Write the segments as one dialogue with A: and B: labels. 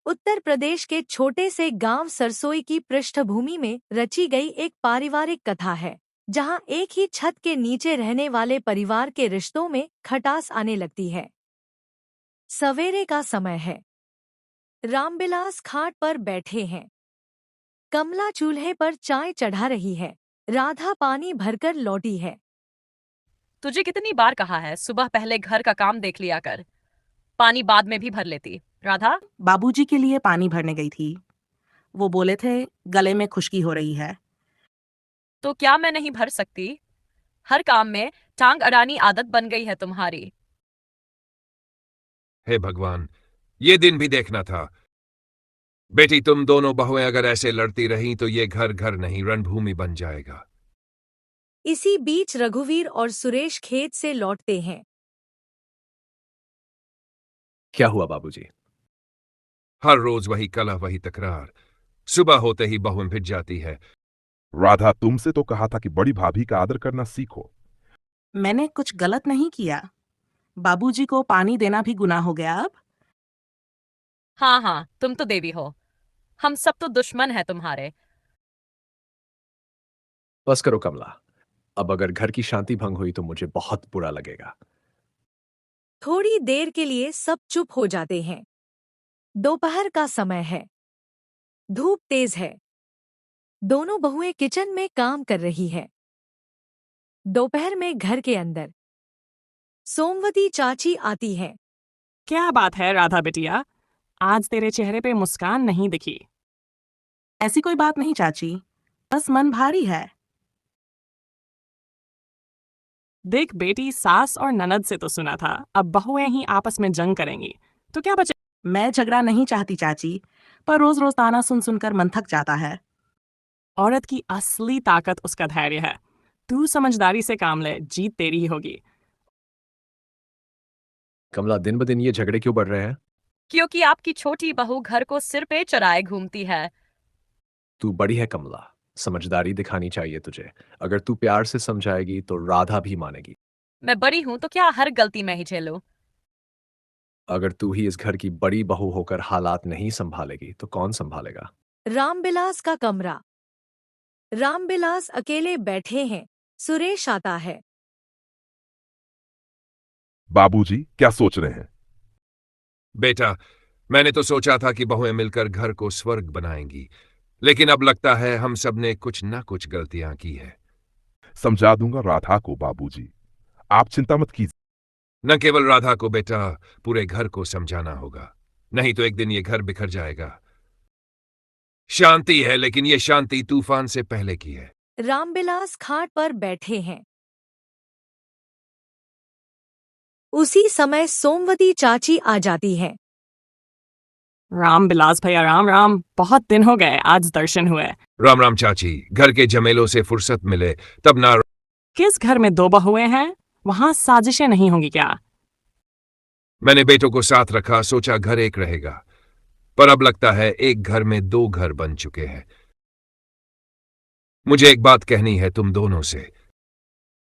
A: उत्तर प्रदेश के छोटे से गांव सरसोई की पृष्ठभूमि में रची गई एक पारिवारिक कथा है, जहां एक ही छत के नीचे रहने वाले परिवार के रिश्तों में खटास आने लगती है। सवेरे का समय है। रामबिलास खाट पर बैठे हैं। कमला चूल्हे पर चाय चढ़ा रही है। राधा पानी भरकर लौटी है।
B: तुझे कितनी बार कहा है सुबह पहले घर का काम देख लिया कर, पानी बाद में भी भर लेती। राधा,
C: बाबूजी के लिए पानी भरने गई थी। वो बोले थे गले में खुश्की हो रही है।
B: तो क्या मैं नहीं भर सकती? हर काम में टांग अड़ानी आदत बन गई है तुम्हारी।
D: हे भगवान, ये दिन भी देखना था। बेटी, तुम दोनों बहुएं अगर ऐसे लड़ती रहीं तो ये घर घर नहीं रणभूमि बन जाएगा।
A: इसी बीच रघुवीर और सुरेश खेत से लौटते हैं।
E: क्या हुआ बाबूजी?
D: हर रोज वही कलह, वही तकरार। सुबह होते ही बहुएं भिड़ जाती है।
F: राधा, तुमसे तो कहा था कि बड़ी भाभी का आदर करना सीखो।
C: मैंने कुछ गलत नहीं किया। बाबूजी को पानी देना भी गुनाह हो गया अब।
B: हाँ हाँ, तुम तो देवी हो, हम सब तो दुश्मन है तुम्हारे।
E: बस करो कमला, अब अगर घर की शांति भंग हुई तो मुझे बहुत बुरा लगेगा।
A: थोड़ी देर के लिए सब चुप हो जाते हैं। दोपहर का समय है। धूप तेज है। दोनों बहुएं किचन में काम कर रही है। दोपहर में घर के अंदर सोमवती चाची आती है।
G: क्या बात है राधा बिटिया, आज तेरे चेहरे पे मुस्कान नहीं दिखी।
C: ऐसी कोई बात नहीं चाची, बस मन भारी है।
G: देख बेटी, सास और ननद से तो सुना था अब बहुएं ही आपस में जंग करेंगी, तो क्या बचे।
C: मैं झगड़ा नहीं चाहती चाची, पर रोज रोज ताना सुन सुनकर मन थक जाता है।
G: औरत की असली ताकत उसका धैर्य है। तू समझदारी से काम ले, जीत तेरी ही होगी।
E: कमला, दिन ब दिन ये झगड़े क्यों बढ़ रहे हैं?
B: क्योंकि आपकी छोटी बहू घर को सिर पे चढ़ाए घूमती है।
E: तू बड़ी है कमला, समझदारी दिखानी चाहिए तुझे। अगर तू प्यार से समझाएगी तो राधा भी मानेगी।
B: मैं बड़ी हूं तो क्या हर गलती मैं ही झेलूं?
E: अगर तू ही इस घर की बड़ी बहू होकर हालात नहीं संभालेगी तो कौन संभालेगा?
A: रामबिलास का कमरा। रामबिलास अकेले बैठे हैं। सुरेश आता है।
F: बाबूजी क्या सोच रहे हैं?
D: बेटा, मैंने तो सोचा था कि बहुएं मिलकर घर को स्वर्ग बनाएंगी, लेकिन अब लगता है हम सब ने कुछ न कुछ गलतियां की है।
F: समझा दूंगा राधा को बाबूजी, आप चिंता मत कीजिए।
D: न केवल राधा को बेटा, पूरे घर को समझाना होगा, नहीं तो एक दिन ये घर बिखर जाएगा। शांति है, लेकिन ये शांति तूफान से पहले की है।
A: रामबिलास खाट पर बैठे हैं। उसी समय सोमवती चाची आ जाती है।
G: राम बिलास भैया, राम राम, बहुत दिन हो गए, आज दर्शन हुए।
D: राम राम चाची, घर के झमेलों से फुर्सत मिले तब ना।
G: किस घर में दो बहुएं हैं, वहां साजिशें नहीं होंगी क्या?
D: मैंने बेटों को साथ रखा, सोचा घर एक रहेगा, पर अब लगता है एक घर में दो घर बन चुके हैं। मुझे एक बात कहनी है तुम दोनों से।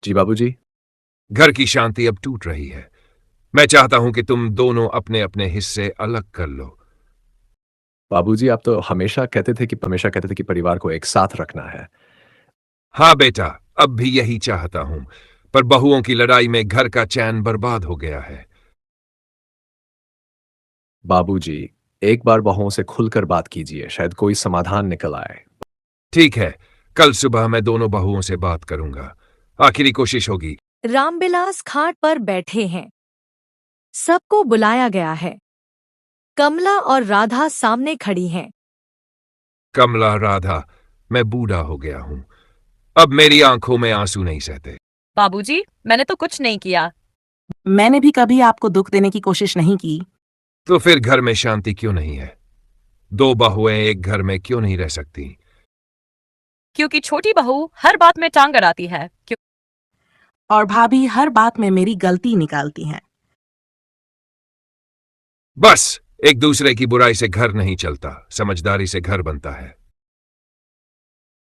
E: जी बाबूजी।
D: घर की शांति अब टूट रही है। मैं चाहता हूं कि तुम दोनों अपने अपने हिस्से अलग कर लो।
E: बाबूजी, आप तो हमेशा कहते थे कि परिवार को एक साथ रखना है।
D: हाँ बेटा, अब भी यही चाहता हूं, पर बहुओं की लड़ाई में घर का चैन बर्बाद हो गया है।
E: बाबूजी, एक बार बहुओं से खुलकर बात कीजिए, शायद कोई समाधान निकल आए।
D: ठीक है, कल सुबह मैं दोनों बहुओं से बात करूंगा, आखिरी कोशिश होगी।
A: रामबिलास खाट पर बैठे हैं। सबको बुलाया गया है। कमला और राधा सामने खड़ी हैं।
D: कमला, राधा, मैं बूढ़ा हो गया हूं, अब मेरी आंखों में आंसू नहीं सहते।
B: बाबूजी, मैंने तो कुछ नहीं किया।
C: मैंने भी कभी आपको दुख देने की कोशिश नहीं की।
D: तो फिर घर में शांति क्यों नहीं है? दो बहुएं एक घर में क्यों नहीं रह सकती?
B: क्योंकि छोटी बहू हर बात में टांग अड़ाती है।
C: और भाभी हर बात में मेरी गलती निकालती हैं।
D: बस, एक दूसरे की बुराई से घर नहीं चलता, समझदारी से घर बनता है।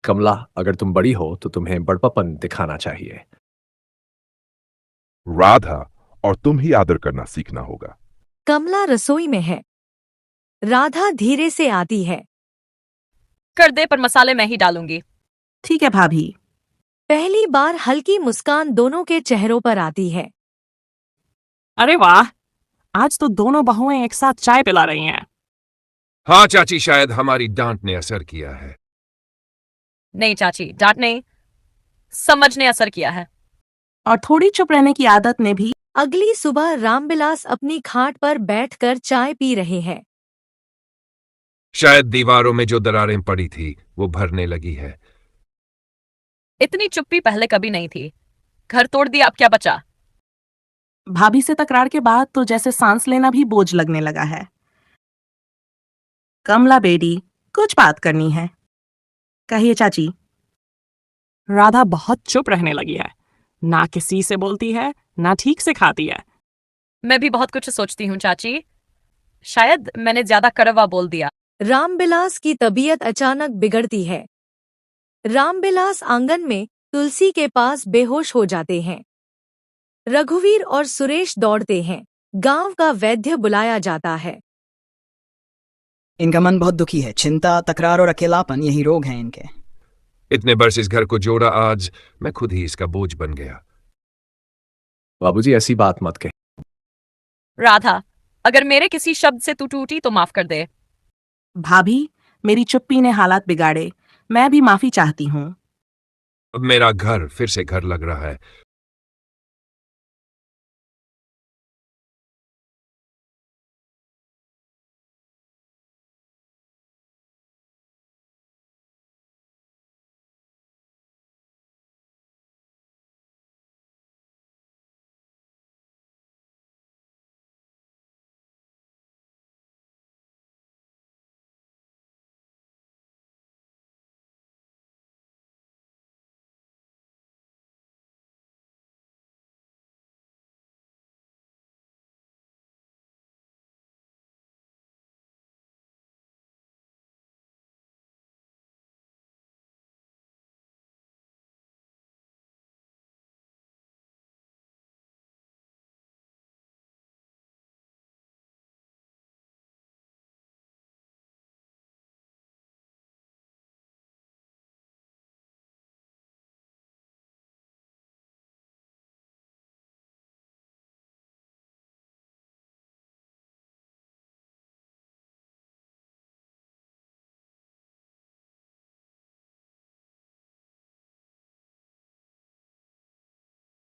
E: कमला, अगर तुम बड़ी हो तो तुम्हें बड़पापन दिखाना चाहिए।
F: राधा, और तुम ही आदर करना सीखना होगा।
A: कमला रसोई में है। राधा धीरे से आती है।
B: कर दे, पर मसाले मैं ही डालूंगी।
C: ठीक है भाभी।
A: पहली बार हल्की मुस्कान दोनों के चेहरों पर आती है।
G: अरे वाह, आज तो दोनों बहुएं एक साथ चाय पिला रही हैं।
D: हाँ चाची, शायद हमारी डांट ने असर किया है।
B: नहीं चाची, डांट नहीं, समझ ने असर किया है।
C: और थोड़ी चुप रहने की आदत ने भी।
A: अगली सुबह रामविलास अपनी खाट पर बैठकर चाय पी रहे हैं।
D: शायद दीवारों में जो दरारें पड़ी थी वो भरने लगी है।
B: इतनी चुप्पी पहले कभी नहीं थी। घर तोड़ दिया, अब क्या बचा?
C: भाभी से तकरार के बाद तो जैसे सांस लेना भी बोझ लगने लगा है। कमला बेटी, कुछ बात करनी है। कहिए चाची।
G: राधा बहुत चुप रहने लगी है, ना किसी से बोलती है, ना ठीक से खाती है।
B: मैं भी बहुत कुछ सोचती हूँ चाची। शायद मैंने ज्यादा कड़वा बोल दिया।
A: रामविलास की तबीयत अचानक बिगड़ती है। रामविलास आंगन में तुलसी के पास बेहोश हो जाते हैं। रघुवीर और सुरेश दौड़ते हैं। गांव का वैद्य बुलाया जाता है।
H: इनका मन बहुत दुखी है। चिंता, तकरार और अकेलापन, यही रोग हैं इनके।
D: इतने बरस इस घर को जोड़ा, आज मैं खुद ही इसका बोझ बन गया।
E: बाबूजी ऐसी बात मत कह।
B: राधा, अगर मेरे किसी शब्द से तू टूटी तो माफ कर दे।
C: भाभी, मेरी चुप्पी ने हालात बिगाड़े। मैं भी माफी चाहती हूँ।
D: अब मेरा घर फिर से घर लग रहा है।